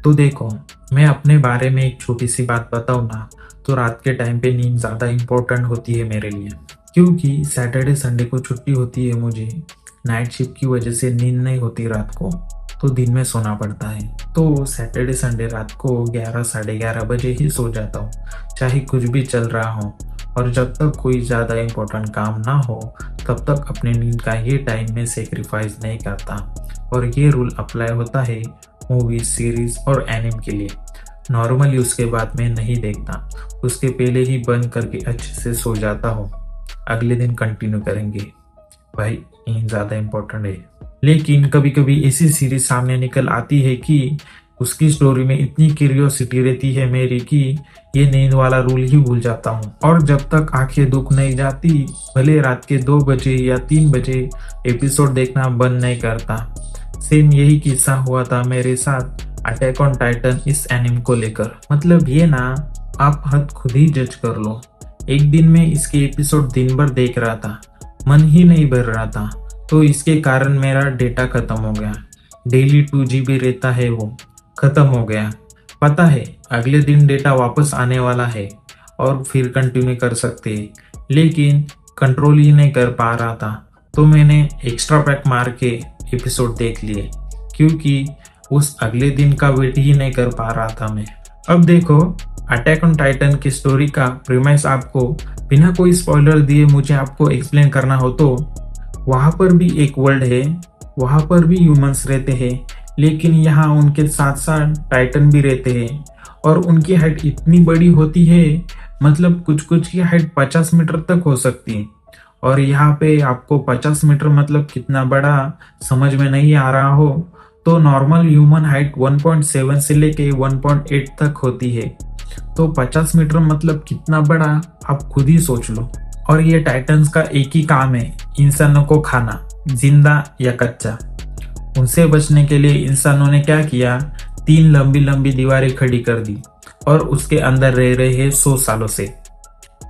तो देखो, मैं अपने बारे में एक छोटी सी बात बताऊँ ना, तो रात के टाइम पे नींद ज़्यादा इम्पोर्टेंट होती है मेरे लिए। क्योंकि सैटरडे संडे को छुट्टी होती है मुझे, नाइट शिफ्ट की वजह से नींद नहीं होती रात को, तो दिन में सोना पड़ता है। तो सैटरडे संडे रात को 11 साढ़े 11 बजे ही सो जाता हूँ, चाहे कुछ भी चल रहा हो। और जब तक कोई ज़्यादा इम्पोर्टेंट काम ना हो, तब तक अपने नींद का ये टाइम में सेक्रीफाइस नहीं करता। और ये रूल अप्लाई होता है मूवीज, सीरीज और एनिम के लिए। नॉर्मली उसके बाद मैं नहीं देखता, उसके पहले ही बंद करके अच्छे से सो जाता हूँ। अगले दिन कंटिन्यू करेंगे। भाई, नींद ज़्यादा इम्पोर्टेंट है। लेकिन कभी कभी ऐसी सीरीज सामने निकल आती है कि उसकी स्टोरी में इतनी क्यूरियोसिटी रहती है मेरी कि ये नींद वाला रूल ही भूल जाता हूँ। और जब तक आंखें दुख नहीं जाती, भले रात के 2 बजे या 3 बजे एपिसोड देखना बंद नहीं करता। सेम यही किस्सा हुआ था मेरे साथ अटैक ऑन टाइटन इस एनिम को लेकर। मतलब ये ना, आप हद खुद ही जज कर लो। एक दिन में इसके एपिसोड दिन भर देख रहा था, मन ही नहीं भर रहा था, तो इसके कारण मेरा डेटा खत्म हो गया। डेली 2 GB रहता है, वो खत्म हो गया। पता है अगले दिन डेटा वापस आने वाला है और फिर कंटिन्यू कर सकते हैं, लेकिन कंट्रोल ही नहीं कर पा रहा था। तो मैंने एक्स्ट्रा पैक मार के एपिसोड देख लिए, क्योंकि उस अगले दिन का वेट ही नहीं कर पा रहा था मैं। अब देखो, अटैक ऑन टाइटन की स्टोरी का प्रीमाइस आपको बिना कोई स्पॉइलर दिए मुझे आपको एक्सप्लेन करना हो तो वहाँ पर भी एक वर्ल्ड है, वहाँ पर भी ह्यूमंस रहते हैं, लेकिन यहाँ उनके साथ साथ टाइटन भी रहते हैं। और उनकी हाइट इतनी बड़ी होती है, मतलब कुछ कुछ की हाइट 50 मीटर तक हो सकती है। और यहाँ पे आपको 50 मीटर मतलब कितना बड़ा समझ में नहीं आ रहा हो, तो नॉर्मल ह्यूमन हाइट 1.7 से लेके 1.8 तक होती है। तो 50 मीटर मतलब कितना बड़ा, आप खुद ही सोच लो। और ये टाइटन्स का एक ही काम है, इंसानों को खाना, जिंदा या कच्चा। उनसे बचने के लिए इंसानों ने क्या किया, 3 लंबी लंबी दीवारें खड़ी कर दी और उसके अंदर रह रहे हैं 100 सालों से।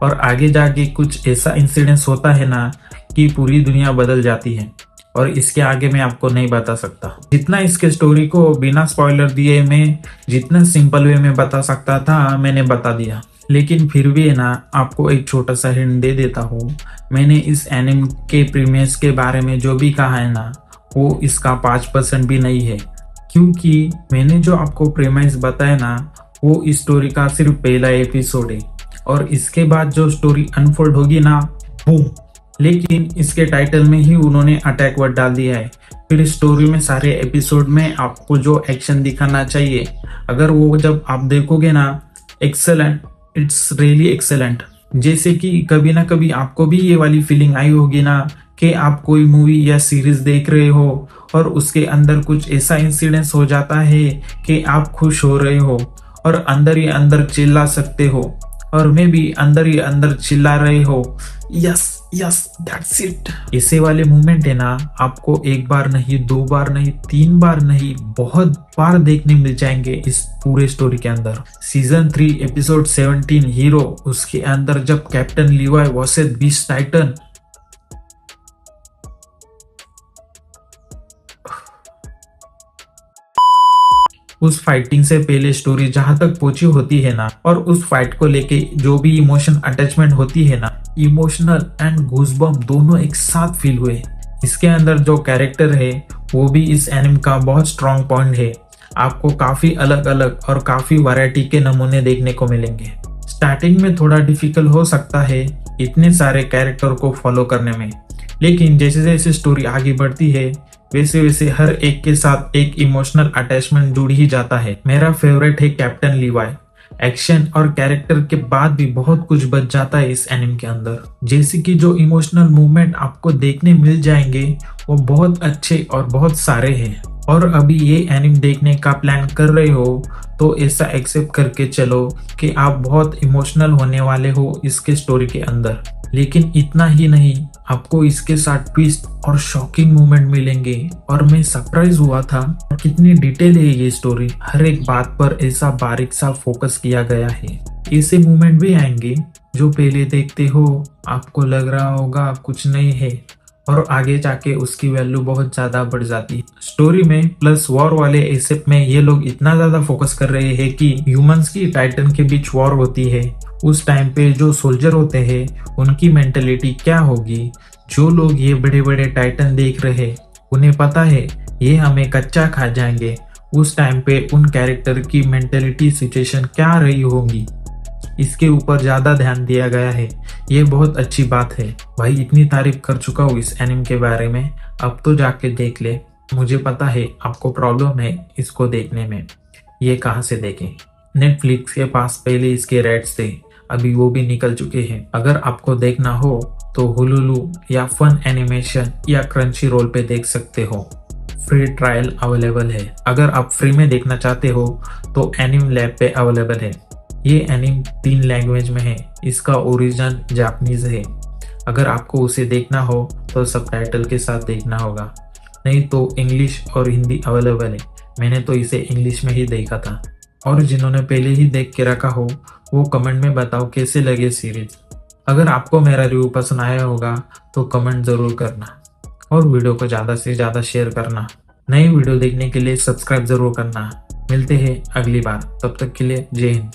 और आगे जाके कुछ ऐसा इंसिडेंस होता है ना कि पूरी दुनिया बदल जाती है। और इसके आगे मैं आपको नहीं बता सकता। जितना इसके स्टोरी को बिना स्पॉइलर दिए मैं जितना सिंपल वे में बता सकता था, मैंने बता दिया। लेकिन फिर भी ना, आपको एक छोटा सा हिंट दे देता हूँ। मैंने इस एनिम के प्रीमियर्स के बारे में जो भी कहा है ना, वो इसका 5% भी नहीं है। क्योंकि मैंने जो आपको प्रीमाइस बताया ना, वो इस स्टोरी का सिर्फ पहला एपिसोड है। और इसके बाद जो स्टोरी अनफोल्ड होगी ना, बूम। लेकिन इसके टाइटल में ही उन्होंने अटैक वर्ड डाल दिया है। फिर स्टोरी में सारे एपिसोड में आपको जो एक्शन दिखाना चाहिए, अगर वो जब आप देखोगे ना, एक्सेलेंट, इट्स रियली एक्सेलेंट। जैसे कि कभी ना कभी आपको भी ये वाली फीलिंग आई होगी ना कि आप कोई मूवी या सीरीज देख रहे हो और उसके अंदर कुछ ऐसा इंसिडेंस हो जाता है कि आप खुश हो रहे हो और अंदर ही अंदर चिल्ला सकते हो, और मैं भी अंदर ही अंदर चिल्ला रहे हो, यस यस दैट्स इट। ऐसे वाले मोमेंट है ना, आपको एक बार नहीं, 2 बार नहीं, 3 बार नहीं, बहुत बार देखने मिल जाएंगे इस पूरे स्टोरी के अंदर। सीजन 3 एपिसोड 17 हीरो, उसके अंदर जब कैप्टन लीवाई वर्सेस बीस्ट टाइटन, उस फाइटिंग से पहले स्टोरी जहां तक पहुंची होती है ना, और उस फाइट को लेके जो भी इमोशन अटैचमेंट होती है ना, इमोशनल एंड गूज़बम्प दोनों एक साथ फील हुए। इसके अंदर जो कैरेक्टर है वो भी इस एनिम का बहुत स्ट्रॉन्ग पॉइंट है। आपको काफी अलग अलग और काफी वैरायटी के नमूने देखने को मिलेंगे। स्टार्टिंग में थोड़ा डिफिकल्ट हो सकता है इतने सारे कैरेक्टर को फॉलो करने में, लेकिन जैसे जैसे स्टोरी आगे बढ़ती है वैसे वैसे हर एक के साथ एक इमोशनल अटैचमेंट जुड़ ही जाता है। मेरा फेवरेट है कैप्टन लीवाई। एक्शन और कैरेक्टर के बाद भी बहुत कुछ बच जाता है इस एनिम के अंदर। जैसे कि जो इमोशनल मूवमेंट आपको देखने मिल जाएंगे वो बहुत अच्छे और बहुत सारे हैं। और अभी ये एनिम देखने का प्लान कर रहे हो तो ऐसा एक्सेप्ट करके चलो कि आप बहुत इमोशनल होने वाले हो इसके स्टोरी के अंदर। लेकिन इतना ही नहीं, आपको इसके साथ ट्विस्ट और शॉकिंग मोमेंट मिलेंगे। और मैं सरप्राइज हुआ था कितनी डिटेल है ये स्टोरी, हर एक बात पर ऐसा बारीक सा फोकस किया गया है। ऐसे मोमेंट भी आएंगे जो पहले देखते हो आपको लग रहा होगा कुछ नहीं है, और आगे जाके उसकी वैल्यू बहुत ज्यादा बढ़ जाती है। स्टोरी में प्लस वॉर वाले एसेप में ये लोग इतना ज्यादा फोकस कर रहे हैं कि ह्यूमंस की टाइटन के बीच वॉर होती है, उस टाइम पे जो सोल्जर होते हैं उनकी मेंटेलिटी क्या होगी। जो लोग ये बड़े बड़े टाइटन देख रहे उन्हें पता है ये हमें कच्चा खा जाएंगे, उस टाइम पे उन कैरेक्टर की मेंटेलिटी सिचुएशन क्या रही होगी, इसके ऊपर ज्यादा ध्यान दिया गया है। ये बहुत अच्छी बात है भाई। इतनी तारीफ कर चुका हूँ इस एनिम के बारे में, अब तो जाके देख ले। मुझे पता है आपको प्रॉब्लम है इसको देखने में, ये कहाँ से देखें। नेटफ्लिक्स के पास पहले इसके रेट्स थे, अभी वो भी निकल चुके हैं। अगर आपको देखना हो तो हुलुलु या फन एनिमेशन या क्रंची रोल पे देख सकते हो। फ्री ट्रायल अवेलेबल है। अगर आप फ्री में देखना चाहते हो तो एनिम लैब पे अवेलेबल है। ये एनिम 3 लैंग्वेज में है, इसका ओरिजिन जापानीज है। अगर आपको उसे देखना हो तो सबटाइटल के साथ देखना होगा, नहीं तो इंग्लिश और हिंदी अवेलेबल है। मैंने तो इसे इंग्लिश में ही देखा था। और जिन्होंने पहले ही देख के रखा हो वो कमेंट में बताओ कैसे लगे सीरीज। अगर आपको मेरा रिव्यू पसंद आया होगा तो कमेंट जरूर करना और वीडियो को ज़्यादा से ज़्यादा शेयर करना। नई वीडियो देखने के लिए सब्सक्राइब जरूर करना। मिलते हैं अगली बार, तब तक के लिए जय हिंद।